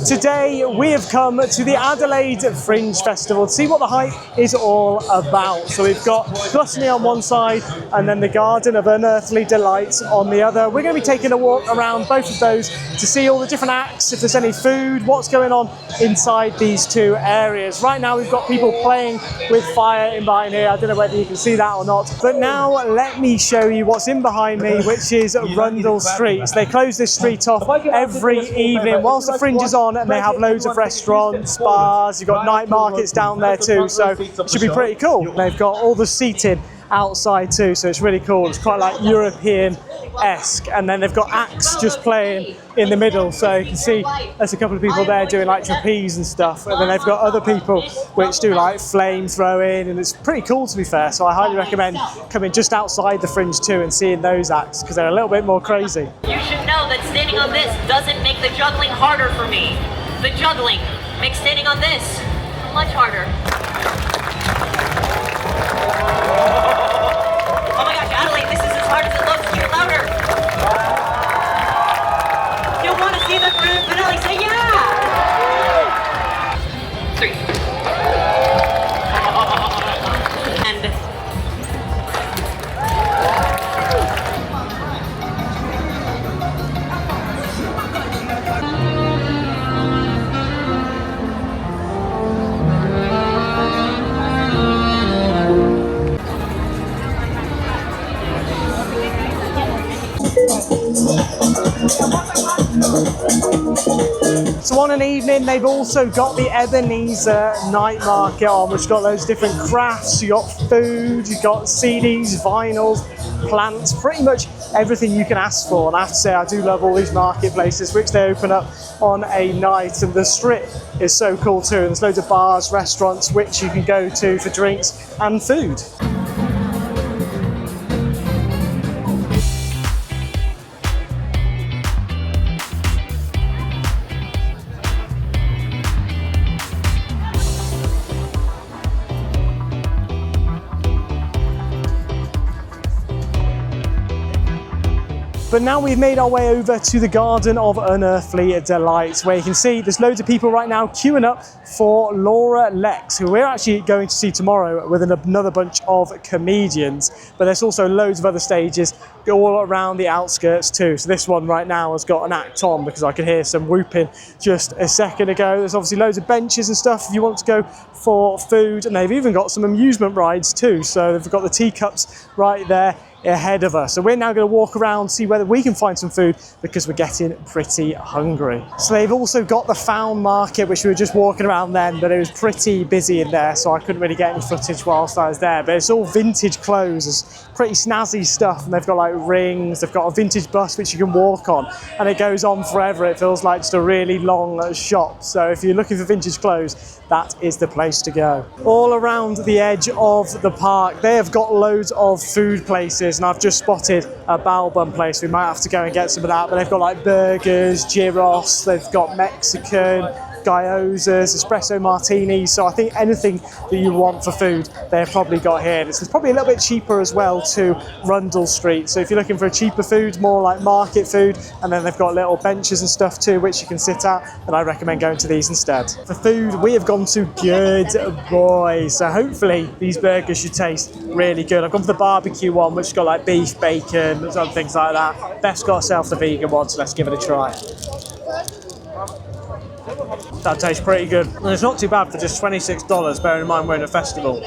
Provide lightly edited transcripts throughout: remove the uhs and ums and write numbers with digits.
Today we have come to the Adelaide Fringe Festival to see what the hype is all about. So we've got Gluttony on one side and then the Garden of Unearthly Delights on the other. We're going to be taking a walk around both of those to see all the different acts, if there's any food, what's going on inside these two areas. Right now we've got people playing with fire in behind here. I don't know whether you can see that or not. But now let me show you what's in behind me, which is Rundle Street. So they close this street off every evening whilst the Fringe is on, and they have loads of restaurants, bars, you've got night markets down there too, so it should be pretty cool. They've got all the seating outside too, so it's really cool. It's quite like European-esque, and then they've got acts just playing in the middle, so you can see there's a couple of people there doing like trapeze and stuff, and then they've got other people which do like flame throwing, and it's pretty cool to be fair, so I highly recommend coming just outside the Fringe too and seeing those acts because they're a little bit more crazy. You should know that standing on this doesn't make the juggling harder for me. The juggling makes standing on this much harder. Oh my gosh, Adelaide, this is as hard as it looks. Get louder. You want to see the grand finale? Say yeah! 3. And... So on an evening, they've also got the Ebenezer night market on, which has got those different crafts. You got food, you've got CDs, vinyls, plants, pretty much everything you can ask for. And I have to say, I do love all these marketplaces, which they open up on a night, and the strip is so cool too. And there's loads of bars, restaurants, which you can go to for drinks and food. But now we've made our way over to the Garden of Unearthly Delights, where you can see there's loads of people right now queuing up for Laura Lex, who we're actually going to see tomorrow with another bunch of comedians. But there's also loads of other stages all around the outskirts too. So this one right now has got an act on because I could hear some whooping just a second ago. There's obviously loads of benches and stuff if you want to go for food, and they've even got some amusement rides too. So they've got the teacups right there ahead of us. So we're now going to walk around, see whether we can find some food because we're getting pretty hungry. So they've also got the Found Market, which we were just walking around then, but it was pretty busy in there, so I couldn't really get any footage whilst I was there. But it's all vintage clothes, it's pretty snazzy stuff, and they've got like rings, they've got a vintage bus which you can walk on, and it goes on forever. It feels like just a really long shop. So if you're looking for vintage clothes, that is the place to go. All around the edge of the park, they have got loads of food places, and I've just spotted a bao bun place. We might have to go and get some of that, but they've got like burgers, gyros, they've got Mexican, gyozas, espresso martinis, so I think anything that you want for food they've probably got here. It's probably a little bit cheaper as well to Rundle Street, so if you're looking for a cheaper food, more like market food, and then they've got little benches and stuff too which you can sit at, then I recommend going to these instead. For food, we have gone to Good Boy, so hopefully these burgers should taste really good. I've gone for the barbecue one, which has got like beef, bacon, and things like that. Beth's got herself the vegan one, so let's give it a try. That tastes pretty good, and it's not too bad for just $26, bearing in mind we're in a festival.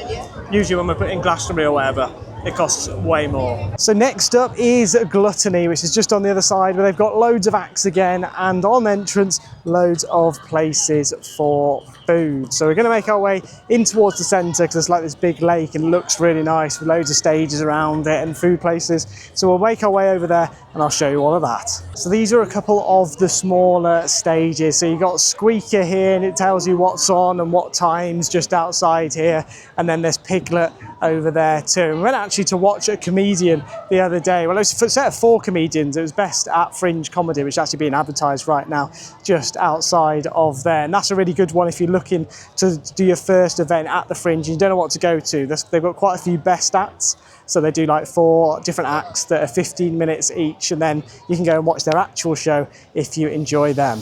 Usually when we're putting Glastonbury or whatever, it costs way more. So next up is Gluttony, which is just on the other side, where they've got loads of acts again, and on entrance, loads of places for food. So we're going to make our way in towards the centre because it's like this big lake and it looks really nice with loads of stages around it and food places. So we'll make our way over there and I'll show you all of that. So these are a couple of the smaller stages. So you've got Squeaker here and it tells you what's on and what times just outside here. And then there's Piglet over there too. We went actually to watch a comedian the other day. Well, it was a set of 4 comedians. It was Best at Fringe Comedy, which is actually being advertised right now just outside of there. And that's a really good one if you're looking to do your first event at the Fringe and you don't know what to go to. They've got quite a few best acts. So they do like 4 different acts that are 15 minutes each, and then you can go and watch their actual show if you enjoy them.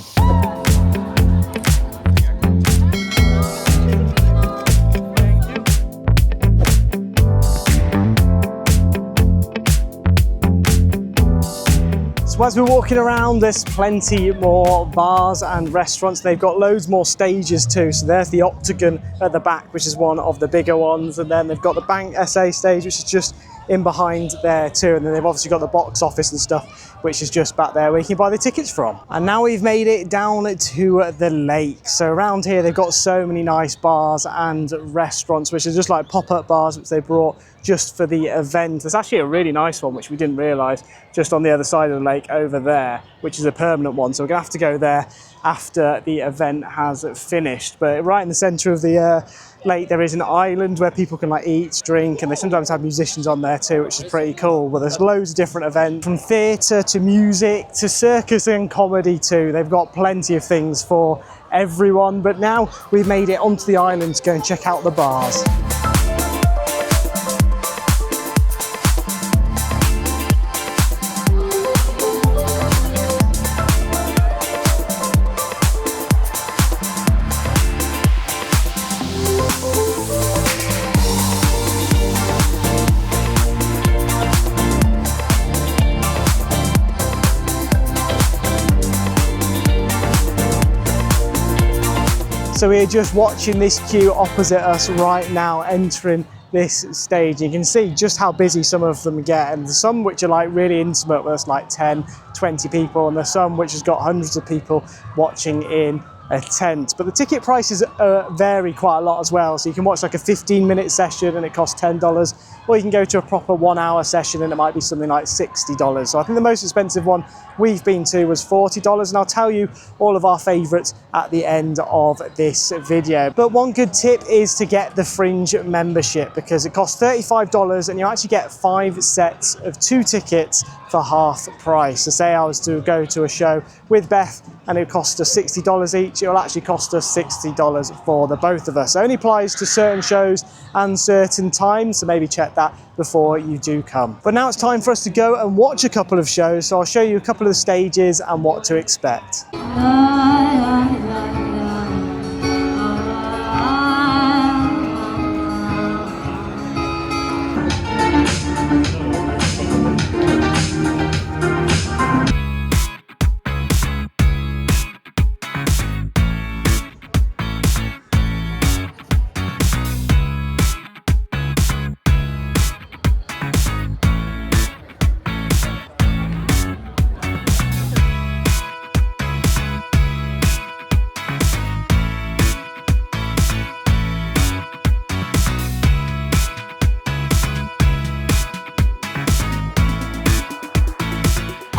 So as we're walking around, there's plenty more bars and restaurants. They've got loads more stages too. So there's the Octagon at the back, which is one of the bigger ones. And then they've got the Bank SA stage, which is just in behind there too. And then they've obviously got the box office and stuff, which is just back there where you can buy the tickets from. And now we've made it down to the lake. So around here, they've got so many nice bars and restaurants, which are just like pop-up bars, which they brought just for the event. There's actually a really nice one, which we didn't realise, just on the other side of the lake over there, which is a permanent one. So we're gonna have to go there after the event has finished. But right in the centre of the lake, there is an island where people can like eat, drink, and they sometimes have musicians on there too, which is pretty cool. But there's loads of different events, from theatre to music to circus and comedy too. They've got plenty of things for everyone. But now we've made it onto the island to go and check out the bars. So we're just watching this queue opposite us right now, entering this stage. You can see just how busy some of them get, and there's some which are like really intimate, where it's like 10, 20 people, and there's some which has got hundreds of people watching in a tent. But the ticket prices vary quite a lot as well. So you can watch like a 15-minute session and it costs $10, or you can go to a proper 1-hour session and it might be something like $60. So I think the most expensive one we've been to was $40, and I'll tell you all of our favourites at the end of this video. But one good tip is to get the Fringe membership, because it costs $35 and you actually get 5 sets of 2 tickets for half price. So say I was to go to a show with Beth and it cost us $60 each, it'll actually cost us $60 for the both of us. It only applies to certain shows and certain times, so maybe check that before you do come. But now it's time for us to go and watch a couple of shows, so I'll show you a couple of the stages and what to expect.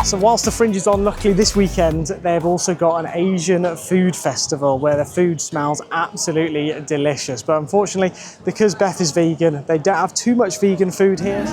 So whilst the Fringe is on, luckily this weekend, they've also got an Asian food festival where the food smells absolutely delicious. But unfortunately, because Beth is vegan, they don't have too much vegan food here.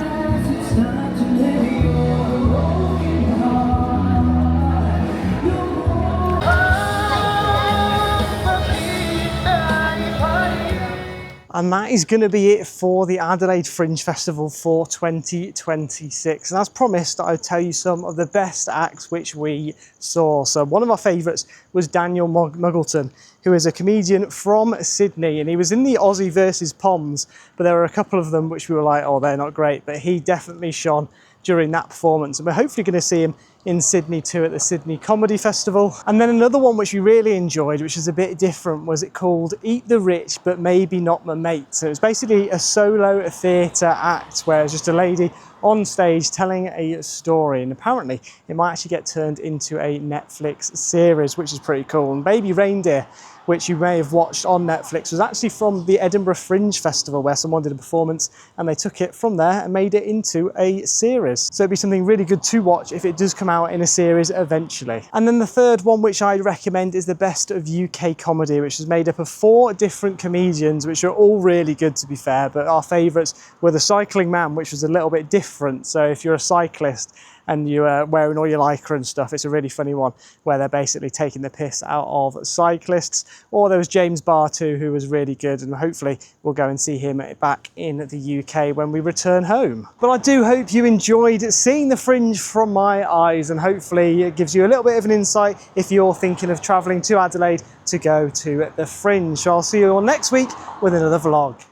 And that is going to be it for the Adelaide Fringe Festival for 2026. And as promised, I'll tell you some of the best acts which we saw. So one of our favourites was Daniel Muggleton, who is a comedian from Sydney. And he was in the Aussie versus Poms, but there were a couple of them which we were like, oh, they're not great. But he definitely shone during that performance. And we're hopefully going to see him in Sydney too at the Sydney Comedy Festival. And then another one which we really enjoyed, which is a bit different, was it called Eat the Rich But Maybe Not My Mate. So it's basically a solo theatre act where it's just a lady on stage telling a story, and apparently it might actually get turned into a Netflix series, which is pretty cool. And Baby Reindeer, which you may have watched on Netflix, was actually from the Edinburgh Fringe Festival, where someone did a performance and they took it from there and made it into a series. So it'd be something really good to watch if it does come out in a series eventually. And then the third one, which I recommend, is the Best of UK Comedy, which is made up of 4 different comedians, which are all really good, to be fair. But our favourites were The Cycling Man, which was a little bit different. So if you're a cyclist and you're wearing all your lycra and stuff, it's a really funny one where they're basically taking the piss out of cyclists. Or there was James Barr too, who was really good, and hopefully we'll go and see him back in the UK when we return home. But I do hope you enjoyed seeing the Fringe from my eyes, and hopefully it gives you a little bit of an insight if you're thinking of travelling to Adelaide to go to the Fringe. So I'll see you all next week with another vlog.